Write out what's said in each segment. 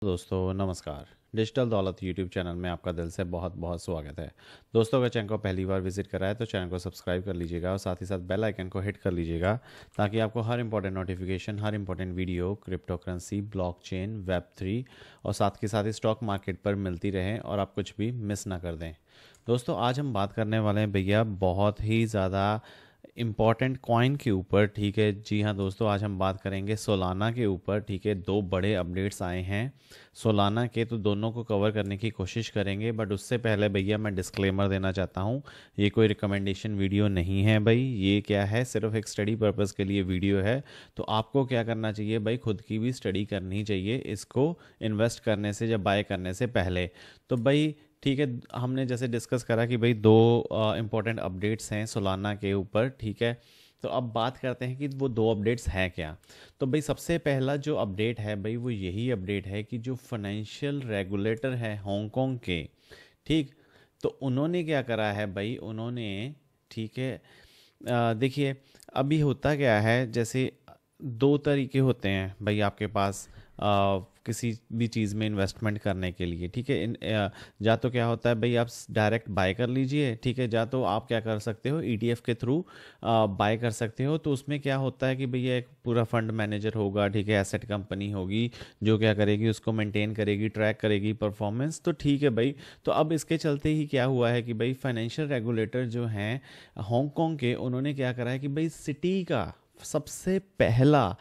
दोस्तों नमस्कार। डिजिटल दौलत यूट्यूब चैनल में आपका दिल से बहुत बहुत स्वागत है। दोस्तों अगर चैनल को पहली बार विजिट करा है तो चैनल को सब्सक्राइब कर लीजिएगा और साथ ही साथ बेल आइकन को हिट कर लीजिएगा ताकि आपको हर इंपॉर्टेंट नोटिफिकेशन, हर important video crypto currency, blockchain, web 3 और साथ के साथ ही स्टॉक मार्केट पर मिलती रहे और आप कुछ भी मिस ना कर दें। दोस्तों आज हम बात करने वाले हैं भैया बहुत ही ज़्यादा इम्पॉर्टेंट कॉइन के ऊपर। ठीक है, जी हाँ दोस्तों, आज हम बात करेंगे सोलाना के ऊपर। ठीक है, दो बड़े अपडेट्स आए हैं सोलाना के, तो दोनों को कवर करने की कोशिश करेंगे। बट उससे पहले भैया मैं डिस्क्लेमर देना चाहता हूँ, ये कोई रिकमेंडेशन वीडियो नहीं है भाई। ये क्या है, सिर्फ एक स्टडी पर्पज़ के लिए वीडियो है। तो आपको क्या करना चाहिए भाई, खुद की भी स्टडी करनी चाहिए इसको इन्वेस्ट करने से, जब बाय करने से पहले। तो भाई ठीक है, हमने जैसे डिस्कस करा कि भाई दो इम्पोर्टेंट अपडेट्स हैं सोलाना के ऊपर। ठीक है, तो अब बात करते हैं कि वो दो अपडेट्स हैं क्या। तो भाई सबसे पहला जो अपडेट है भाई वो यही अपडेट है कि जो फाइनेंशियल रेगुलेटर है हांगकांग के, ठीक, तो उन्होंने क्या करा है भाई, उन्होंने, ठीक है, देखिए अभी होता क्या है, जैसे दो तरीके होते हैं भाई आपके पास किसी भी चीज़ में इन्वेस्टमेंट करने के लिए। ठीक है, या तो क्या होता है भाई आप डायरेक्ट बाय कर लीजिए। ठीक है, या तो आप क्या कर सकते हो, ईटीएफ के थ्रू बाय कर सकते हो। तो उसमें क्या होता है कि भैया एक पूरा फंड मैनेजर होगा, ठीक है, एसेट कंपनी होगी जो क्या करेगी, उसको मेंटेन करेगी, ट्रैक करेगी परफॉर्मेंस। तो ठीक है भाई, तो अब इसके चलते ही क्या हुआ है कि भाई फाइनेंशियल रेगुलेटर जो हैं हांगकांग के, उन्होंने क्या करा है कि भाई सिटी का सबसे पहला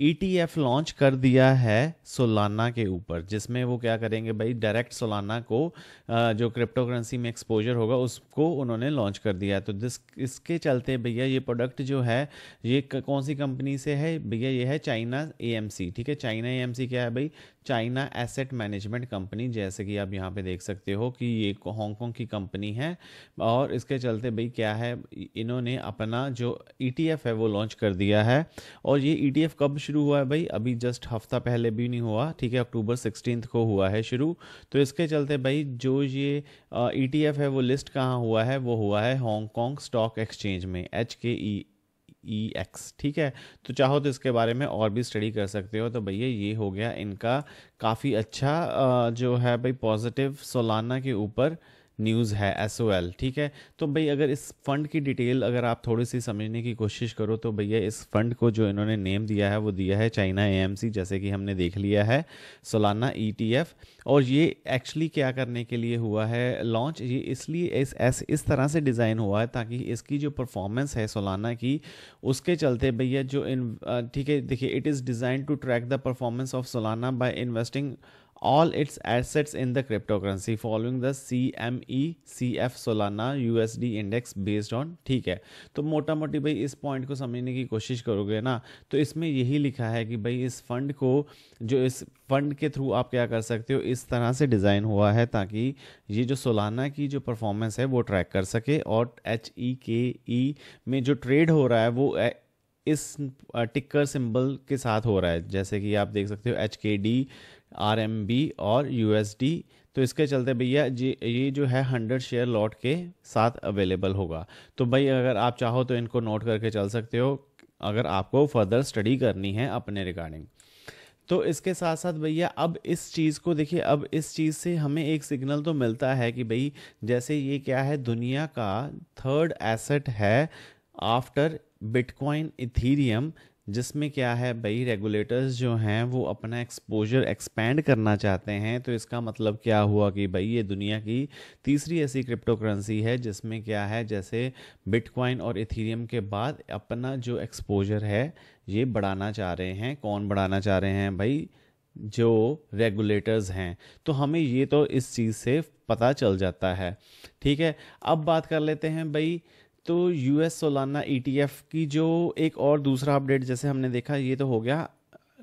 ईटीएफ लॉन्च कर दिया है सोलाना के ऊपर, जिसमें वो क्या करेंगे भाई, डायरेक्ट सोलाना को जो क्रिप्टो करेंसी में एक्सपोजर होगा उसको उन्होंने लॉन्च कर दिया है। तो इसके चलते भैया ये प्रोडक्ट जो है ये कौन सी कंपनी से है भैया, ये है चाइना एएमसी। ठीक है, चाइना एएमसी क्या है भाई, चाइना एसेट मैनेजमेंट कंपनी। जैसे कि आप यहाँ पे देख सकते हो कि ये हांगकांग की कंपनी है और इसके चलते भाई क्या है, इन्होंने अपना जो ईटीएफ है वो लॉन्च कर दिया है। और ये ईटीएफ कब शुरू हुआ है भाई, अभी जस्ट हफ्ता पहले भी नहीं हुआ। ठीक है, अक्टूबर 16 को हुआ है शुरू। तो इसके चलते भाई जो ये ईटीएफ है वो लिस्ट कहाँ हुआ है, वो हुआ है हांगकांग स्टॉक एक्सचेंज में, HKEX। ठीक है, तो चाहो तो इसके बारे में और भी स्टडी कर सकते हो। तो भैया ये हो गया इनका काफ़ी अच्छा जो है भाई पॉजिटिव सोलाना के ऊपर न्यूज़ है SOL। ठीक है, तो भाई अगर इस फंड की डिटेल अगर आप थोड़ी सी समझने की कोशिश करो तो भैया इस फंड को जो इन्होंने नेम दिया है वो दिया है चाइना एएमसी, जैसे कि हमने देख लिया है सोलाना ईटीएफ। और ये एक्चुअली क्या करने के लिए हुआ है लॉन्च, ये इसलिए इस तरह से डिज़ाइन हुआ है ताकि इसकी जो परफॉर्मेंस है सोलाना की, उसके चलते भैया जो इन ठीक है, देखिए it is designed to track the performance of Solana by investing all its assets in the cryptocurrency following the CME CF Solana USD index based on। ठीक है, तो मोटा मोटी भाई इस पॉइंट को समझने की कोशिश करोगे ना, तो इसमें यही लिखा है कि भाई इस फंड को, जो इस फंड के थ्रू आप क्या कर सकते हो, इस तरह से डिज़ाइन हुआ है ताकि ये जो सोलाना की जो परफॉर्मेंस है वो ट्रैक कर सके। और HEKE में जो ट्रेड हो रहा है वो इस टिक्कर सिंबल के साथ हो रहा है, जैसे कि आप देख सकते हो HKD, RMB और USD। तो इसके चलते भैया ये जो है 100 शेयर लॉट के साथ अवेलेबल होगा। तो भाई अगर आप चाहो तो इनको नोट करके चल सकते हो अगर आपको फर्दर स्टडी करनी है अपने रिगार्डिंग। तो इसके साथ साथ भैया अब इस चीज़ को देखिए, अब इस चीज़ से हमें एक सिग्नल तो मिलता है कि भाई जैसे ये क्या है, दुनिया का थर्ड एसेट है आफ्टर बिटकॉइन इथीरियम, जिसमें क्या है भाई रेगुलेटर्स जो हैं वो अपना एक्सपोजर एक्सपैंड करना चाहते हैं। तो इसका मतलब क्या हुआ कि भाई ये दुनिया की तीसरी ऐसी क्रिप्टो करेंसी है जिसमें क्या है, जैसे बिटकॉइन और इथीरियम के बाद अपना जो एक्सपोजर है ये बढ़ाना चाह रहे हैं। कौन बढ़ाना चाह रहे हैं भाई, जो रेगुलेटर्स हैं। तो हमें ये तो इस चीज़ से पता चल जाता है। ठीक है, अब बात कर लेते हैं भाई, तो US सोलाना ETF की जो एक और दूसरा अपडेट जैसे हमने देखा, ये तो हो गया।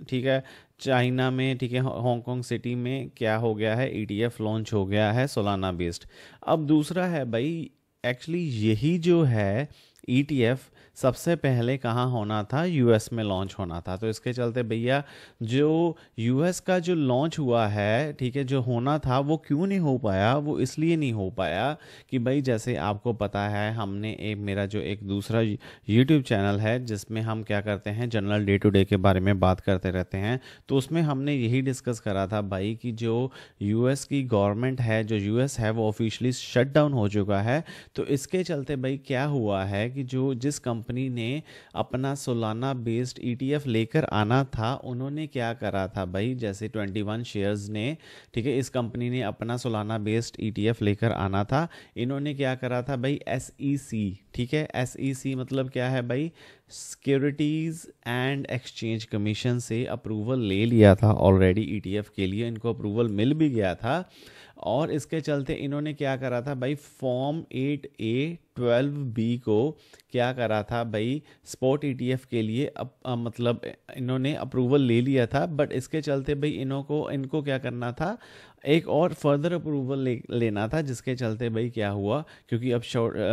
ठीक है, चाइना में, ठीक है, हांगकांग सिटी में क्या हो गया है, ETF लॉन्च हो गया है सोलाना बेस्ड। अब दूसरा है भाई, एक्चुअली यही जो है ETF सबसे पहले कहाँ होना था, यूएस में लॉन्च होना था। तो इसके चलते भैया जो यूएस का जो लॉन्च हुआ है, ठीक है, जो होना था वो क्यों नहीं हो पाया, वो इसलिए नहीं हो पाया कि भाई जैसे आपको पता है हमने मेरा जो एक दूसरा यूट्यूब चैनल है जिसमें हम क्या करते हैं, जनरल डे टू डे के बारे में बात करते रहते हैं। तो उसमें हमने यही डिस्कस करा था भाई कि जो यूएस की गवर्नमेंट है, जो यूएस है वो ऑफिशियली शट डाउन हो चुका है। तो इसके चलते भाई क्या हुआ है कि जो जिस कंपनी ने अपना सोलाना बेस्ड ETF लेकर आना था, उन्होंने क्या करा था भाई, जैसे 21 शेयर्स ने, ठीक है, इस कंपनी ने अपना सोलाना बेस्ड ETF लेकर आना था। इन्होंने क्या करा था भाई, SEC, ठीक है, SEC मतलब क्या है भाई, सिक्योरिटीज़ एंड एक्सचेंज कमीशन से अप्रूवल ले लिया था ऑलरेडी। ETF के लिए इनको अप्रूवल मिल भी गया था। और इसके चलते इन्होंने क्या करा था भाई, फॉर्म 8A 12B को क्या करा था भाई, स्पॉट ETF के लिए मतलब इन्होंने अप्रूवल ले लिया था। बट इसके चलते भाई इनको क्या करना था, एक और फर्दर अप्रूवल लेना था, जिसके चलते भाई क्या हुआ, क्योंकि अब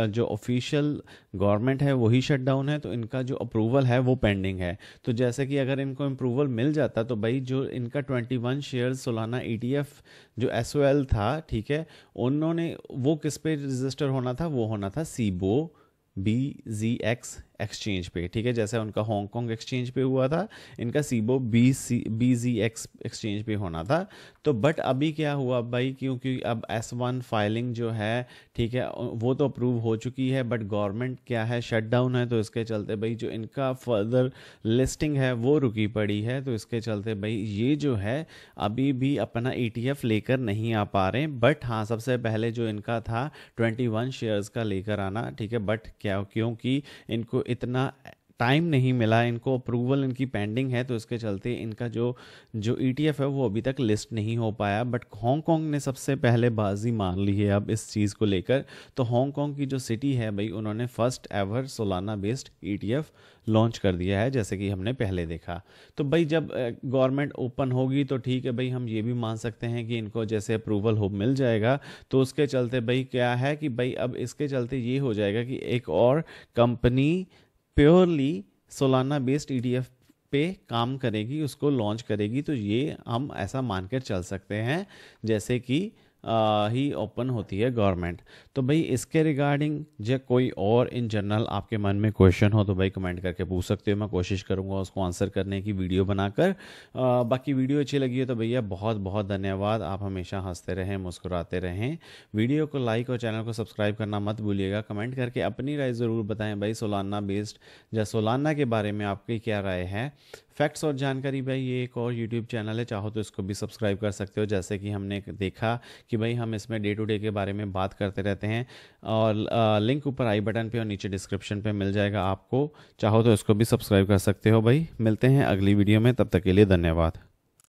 जो ऑफिशियल गवर्नमेंट है वही शट डाउन है, तो इनका जो अप्रूवल है वो पेंडिंग है। तो जैसे कि अगर इनको अप्रूवल मिल जाता तो भाई जो इनका 21 शेयर्स सोलाना ETF जो SOL था, ठीक है, उन्होंने वो किस पे रजिस्टर होना था, वो होना था सीबो BZX एक्सचेंज पे, ठीक है, जैसे उनका हांगकांग एक्सचेंज पे हुआ था, इनका सीबो BZX एक्सचेंज पे होना था। तो बट अभी क्या हुआ भाई, क्योंकि अब S1 फाइलिंग जो है, ठीक है, वो तो अप्रूव हो चुकी है, बट गवर्नमेंट क्या है, शट डाउन है। तो इसके चलते भाई जो इनका फर्दर लिस्टिंग है वो रुकी पड़ी है। तो इसके चलते भाई ये जो है अभी भी अपना ETF लेकर नहीं आ पा रहे। बट हाँ, सबसे पहले जो इनका था 21 शेयर्स का लेकर आना, ठीक है, बट क्या, क्योंकि इनको इतना टाइम नहीं मिला, इनको अप्रूवल इनकी पेंडिंग है, तो इसके चलते इनका जो ETF है वो अभी तक लिस्ट नहीं हो पाया। बट हांगकांग ने सबसे पहले बाजी मार ली है अब इस चीज़ को लेकर। तो हांगकांग की जो सिटी है भाई, उन्होंने first ever Solana based ETF launch कर दिया है, जैसे कि हमने पहले देखा। तो भाई जब गवर्नमेंट ओपन होगी तो ठीक है भाई, हम ये भी मान सकते हैं कि इनको जैसे अप्रूवल हो मिल जाएगा। तो उसके चलते भाई क्या है कि भाई अब इसके चलते ये हो जाएगा कि एक और company purely Solana based ETF पे काम करेगी, उसको लॉन्च करेगी। तो ये हम ऐसा मानकर चल सकते हैं जैसे कि ही ओपन होती है गवर्नमेंट। तो भाई इसके रिगार्डिंग जो कोई और इन जनरल आपके मन में क्वेश्चन हो तो भाई कमेंट करके पूछ सकते हो, मैं कोशिश करूंगा उसको आंसर करने की वीडियो बनाकर। बाकी वीडियो अच्छी लगी है तो भैया बहुत बहुत धन्यवाद। आप हमेशा हंसते रहें, मुस्कुराते रहें। वीडियो को लाइक और चैनल को सब्सक्राइब करना मत भूलिएगा। कमेंट करके अपनी राय ज़रूर बताएं भाई, सोलाना बेस्ड या सोलाना के बारे में आपकी क्या राय है। फैक्ट्स और जानकारी भाई, ये एक और यूट्यूब चैनल है, चाहो तो इसको भी सब्सक्राइब कर सकते हो। जैसे कि हमने देखा कि भाई हम इसमें डे टू डे के बारे में बात करते रहते हैं। और लिंक ऊपर आई बटन पे और नीचे डिस्क्रिप्शन पे मिल जाएगा आपको, चाहो तो इसको भी सब्सक्राइब कर सकते हो भाई। मिलते हैं अगली वीडियो में, तब तक के लिए धन्यवाद।